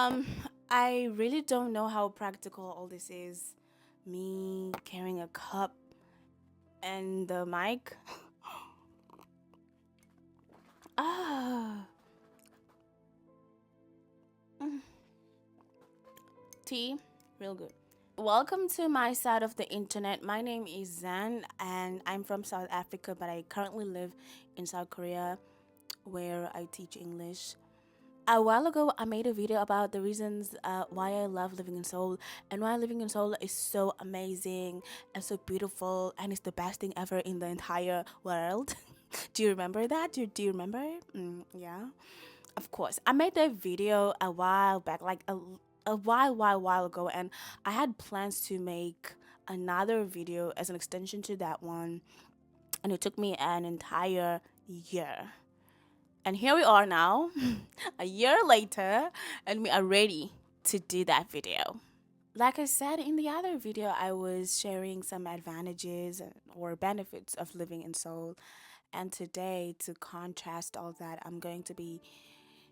Um, I really don't know how practical all this is. Me carrying a cup and the mic. Ah, mm, tea, real good. Welcome to my side of the internet. My name is Zan, and I'm from South Africa, but I currently live in South Korea, where I teach English. A while ago, I made a video about the reasons why I love living in Seoul and why living in Seoul is so amazing and so beautiful and it's the best thing ever in the entire world. Do you remember that? Do you remember? Yeah, of course. I made that video a while back, like a while ago, and I had plans to make another video as an extension to that one, and it took me an entire year. And here we are now, a year later, and we are ready to do that video. Like I said in the other video, I was sharing some advantages or benefits of living in Seoul. And today, to contrast all that, I'm going to be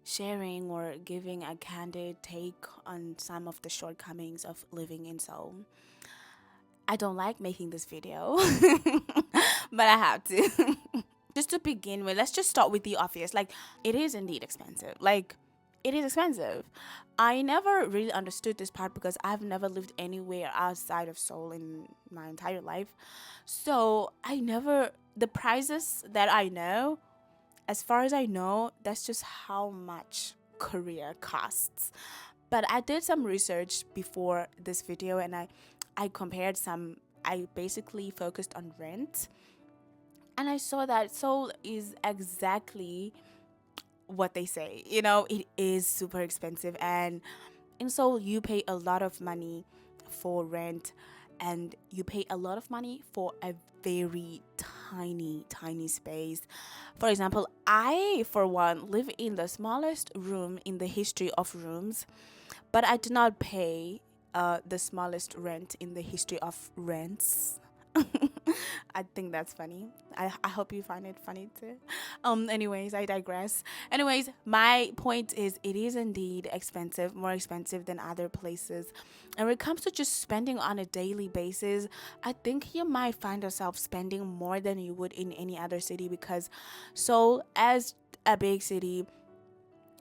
sharing or giving a candid take on some of the shortcomings of living in Seoul. I don't like making this video, but I have to. Just to begin with, let's just start with the obvious. Like, it is indeed expensive. Like, it is expensive. I never really understood this part because I've never lived anywhere outside of Seoul in my entire life. So, the prices that I know, as far as I know, that's just how much Korea costs. But I did some research before this video and I compared some, I basically focused on rent and I saw that Seoul is exactly what they say. It is super expensive. And in Seoul, you pay a lot of money for rent and you pay a lot of money for a very tiny space. For example, I, for one, live in the smallest room in the history of rooms, but I do not pay the smallest rent in the history of rents. I think that's funny. I hope you find it funny too. Anyways, I digress. Anyways, my point is it is indeed expensive, more expensive than other places. And when it comes to just spending on a daily basis, I think you might find yourself spending more than you would in any other city because Seoul, as a big city,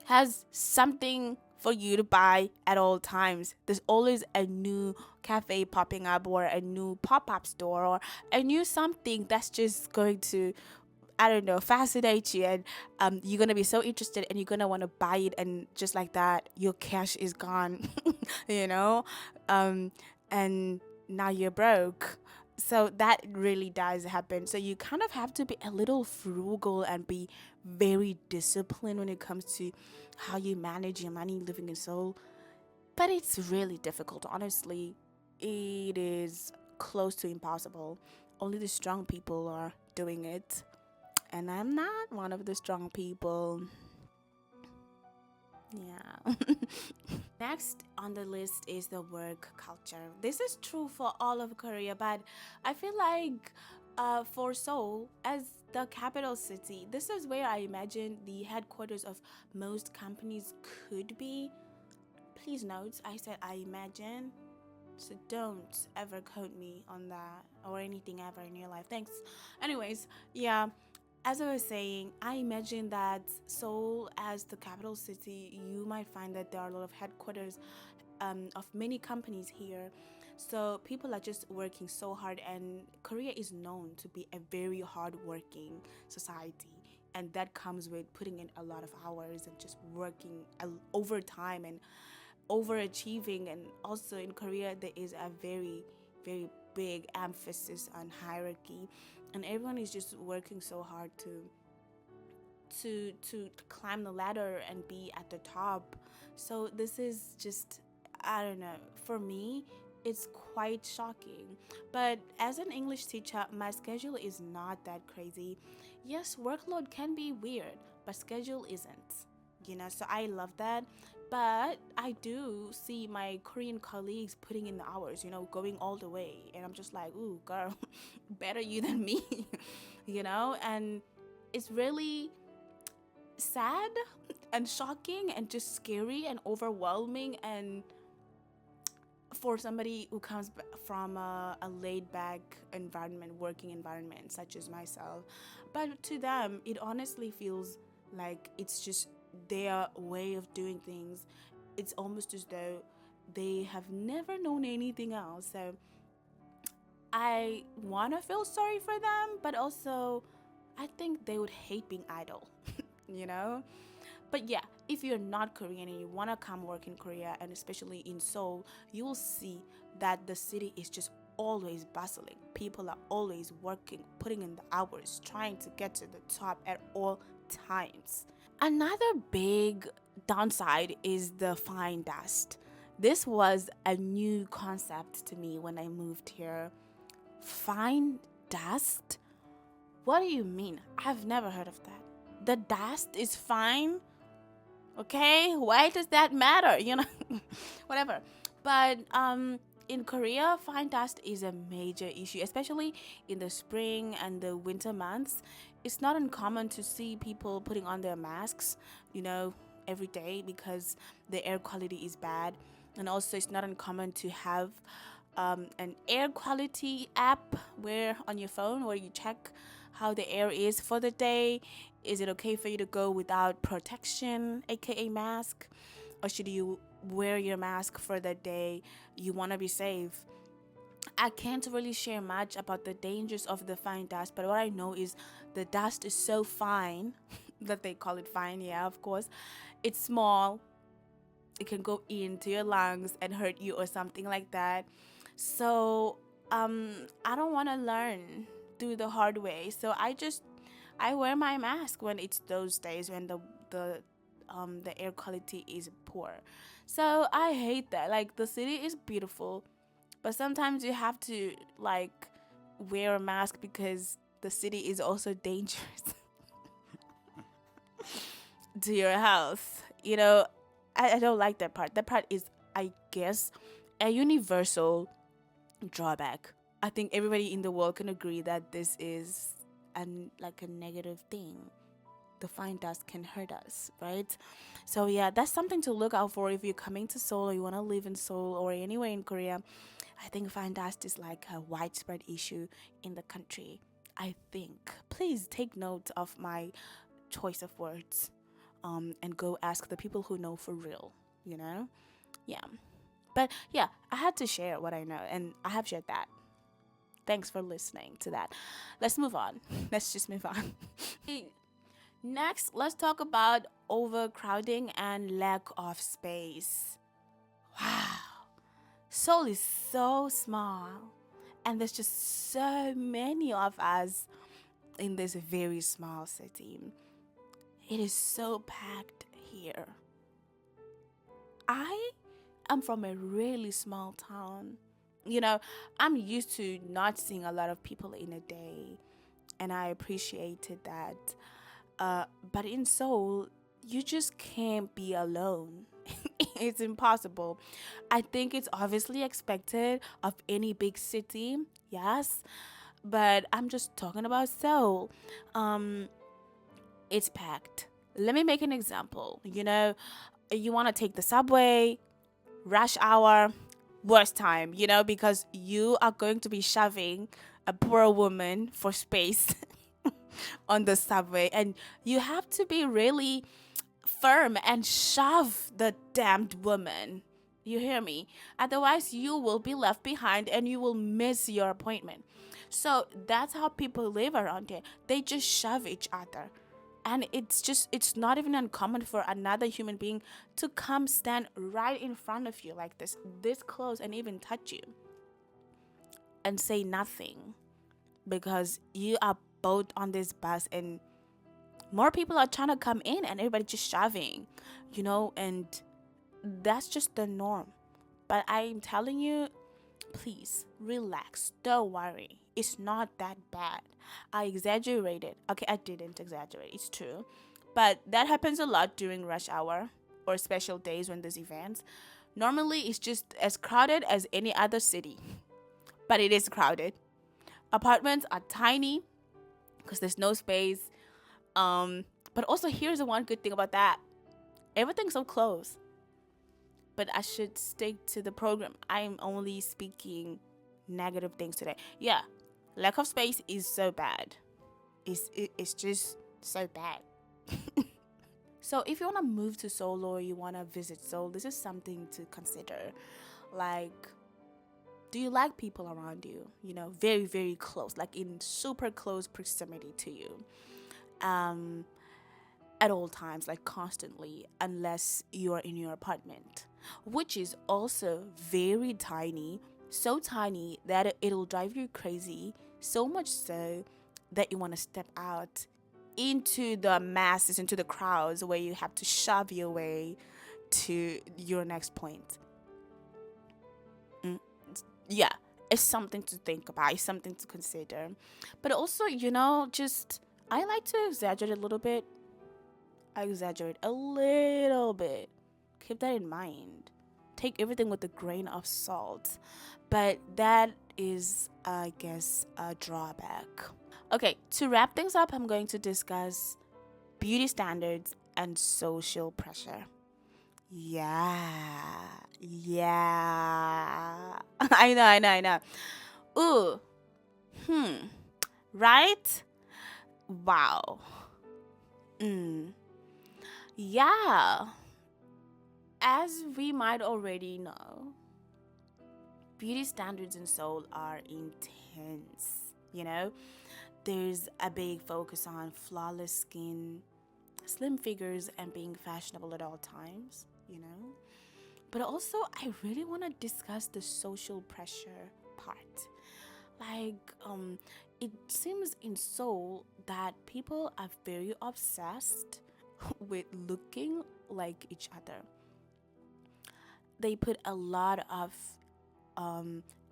has something for you to buy at all times. There's always a new cafe popping up or a new pop-up store or a new something that's just going to, I don't know, fascinate you, and you're gonna be so interested and you're gonna want to buy it, and just like that your cash is gone. you know um and now you're broke. So that really does happen. So you kind of have to be a little frugal and be very disciplined when it comes to how you manage your money living in Seoul. But it's really difficult, honestly. It is close to impossible. Only the strong people are doing it. And I'm not one of the strong people. Yeah. Next on the list is the work culture. This is true for all of Korea, but I feel like for Seoul, as the capital city, this is where I imagine the headquarters of most companies could be. Please note, I said I imagine. So don't ever quote me on that or anything ever in your life. Thanks. Anyways, yeah, as I was saying, I imagine that Seoul, as the capital city, you might find that there are a lot of headquarters of many companies here. So people are just working so hard, and Korea is known to be a very hard-working society. And that comes with putting in a lot of hours and just working overtime and overachieving. And also in Korea, there is a very big emphasis on hierarchy, and everyone is just working so hard to climb the ladder and be at the top. So this is just, I don't know, for me it's quite shocking. But as an English teacher, my schedule is not that crazy. Yes, workload can be weird, but schedule isn't. So I love that. But I do see my Korean colleagues putting in the hours, going all the way. And I'm just like, ooh, girl, better you than me, And it's really sad and shocking and just scary and overwhelming, and for somebody who comes from a laid back environment, working environment, such as myself. But to them, it honestly feels like it's just their way of doing things. It's almost as though they have never known anything else. So I want to feel sorry for them, but also I think they would hate being idle, you know? But yeah, if you're not Korean and you want to come work in Korea, and especially in Seoul, you will see that the city is just always bustling. People are always working, putting in the hours, trying to get to the top at all times. Another big downside is the fine dust. This was a new concept to me when I moved here. Fine dust? What do you mean? I've never heard of that. The dust is fine? Okay, why does that matter? Whatever. But in Korea, fine dust is a major issue, especially in the spring and the winter months. It's not uncommon to see people putting on their masks, every day, because the air quality is bad. And also, it's not uncommon to have an air quality app where on your phone where you check how the air is for the day. Is it okay for you to go without protection, aka mask? Or should you wear your mask for the day? You want to be safe. I can't really share much about the dangers of the fine dust, but what I know is the dust is so fine that they call it fine. Yeah, of course. It's small. It can go into your lungs and hurt you or something like that. So, I don't want to learn through the hard way. So I wear my mask when it's those days when the air quality is poor. So I hate that. Like, the city is beautiful, but sometimes you have to like wear a mask because the city is also dangerous to your health. I don't like that part. That part is, I guess, a universal drawback. I think everybody in the world can agree that this is like a negative thing. The fine dust can hurt us, right? So yeah, that's something to look out for if you're coming to Seoul or you want to live in Seoul or anywhere in Korea. I think fine dust is like a widespread issue in the country. I think. Please take note of my choice of words, and go ask the people who know for real. Yeah. But yeah, I had to share what I know, and I have shared that. Thanks for listening to that. Let's move on. Let's just move on. Next, let's talk about overcrowding and lack of space. Wow. Seoul is so small, and there's just so many of us in this very small city. It is so packed here. I am from a really small town. I'm used to not seeing a lot of people in a day, and I appreciated that. But in Seoul, you just can't be alone. It's impossible. I think it's obviously expected of any big city, yes, but I'm just talking about Seoul. It's packed. Let me make an example. You want to take the subway, rush hour, worst time, because you are going to be shoving a poor woman for space on the subway, and you have to be really firm and shove the damned woman. You hear me? Otherwise, you will be left behind and you will miss your appointment. So that's how people live around here. They just shove each other. And it's not even uncommon for another human being to come stand right in front of you like this close, and even touch you and say nothing, because you are both on this bus and more people are trying to come in and everybody just shoving, and that's just the norm. But I'm telling you, please relax. Don't worry. It's not that bad. I exaggerated. Okay, I didn't exaggerate. It's true. But that happens a lot during rush hour or special days when there's events. Normally, it's just as crowded as any other city. But it is crowded. Apartments are tiny because there's no space. But also, here's the one good thing about that. Everything's so close. But I should stick to the program. I'm only speaking negative things today. Yeah, lack of space is so bad. It's just so bad. So if you want to move to Seoul or you want to visit Seoul, this is something to consider. Like, do you like people around you? You know, very, very close, like in super close proximity to you. Um, at all times, like constantly, unless you're in your apartment, which is also very tiny, so tiny that it'll drive you crazy, so much so that you want to step out into the masses, into the crowds where you have to shove your way to your next point. Mm, yeah, it's something to think about, it's something to consider. But also, just I like to exaggerate a little bit. I exaggerate a little bit. Keep that in mind. Take everything with a grain of salt. But that is, I guess, a drawback. Okay, to wrap things up, I'm going to discuss beauty standards and social pressure. Yeah. Yeah. I know. Ooh. Right? Wow. Yeah. As we might already know, beauty standards in Seoul are intense. There's a big focus on flawless skin, slim figures, and being fashionable at all times. But also, I really want to discuss the social pressure part. Like, it seems in Seoul that people are very obsessed with looking like each other. They put a lot of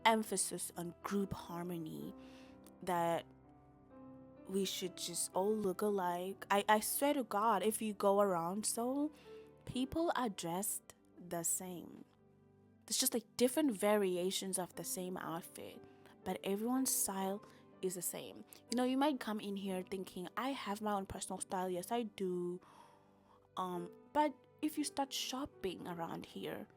emphasis on group harmony, that we should just all look alike. I swear to God, if you go around Seoul, people are dressed the same. There's just like different variations of the same outfit, but everyone's style is the same. You might come in here thinking, I have my own personal style. Yes, I do. But if you start shopping around here,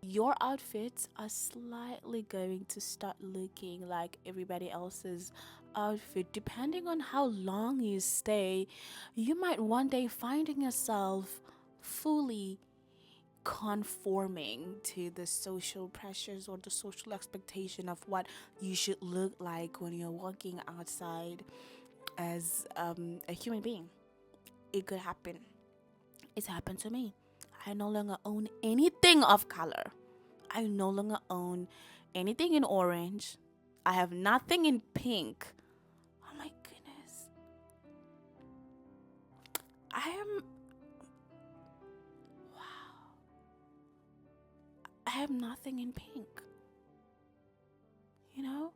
your outfits are slightly going to start looking like everybody else's outfit. Depending on how long you stay, you might one day finding yourself fully conforming to the social pressures or the social expectation of what you should look like when you're walking outside as a human being. It could happen. It's happened to me. I no longer own anything of color. I no longer own anything in orange. I have nothing in pink. Oh my goodness. Wow. I have nothing in pink. You know?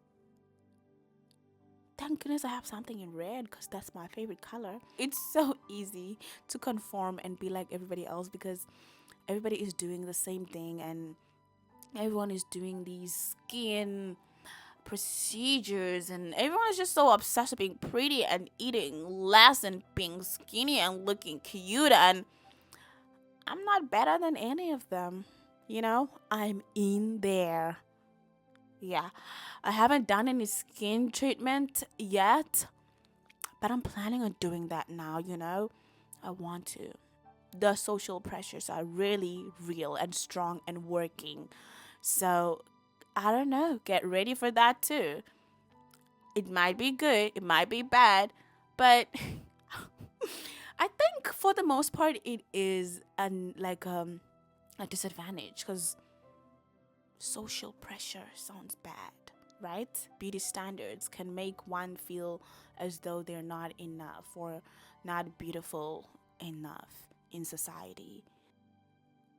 Thank goodness I have something in red because that's my favorite color. It's so easy to conform and be like everybody else because everybody is doing the same thing and everyone is doing these skin procedures and everyone is just so obsessed with being pretty and eating less and being skinny and looking cute, and I'm not better than any of them. I'm in there. Yeah, I haven't done any skin treatment yet, but I'm planning on doing that now. I want to. The social pressures are really real and strong and working. So, I don't know, get ready for that too. It might be good, it might be bad, but I think for the most part it is a disadvantage because social pressure sounds bad, right? Beauty standards can make one feel as though they're not enough or not beautiful enough in society.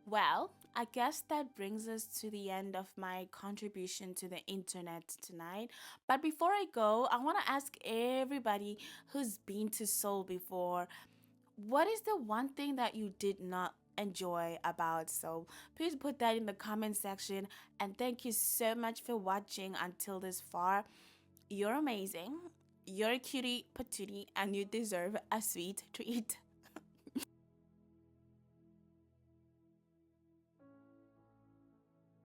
Well, I guess that brings us to the end of my contribution to the internet tonight. But before I go, I want to ask everybody who's been to Seoul before, what is the one thing that you did not enjoy about Seoul? Please put that in the comment section. And thank you so much for watching until this far. You're amazing. You're a cutie patootie and you deserve a sweet treat.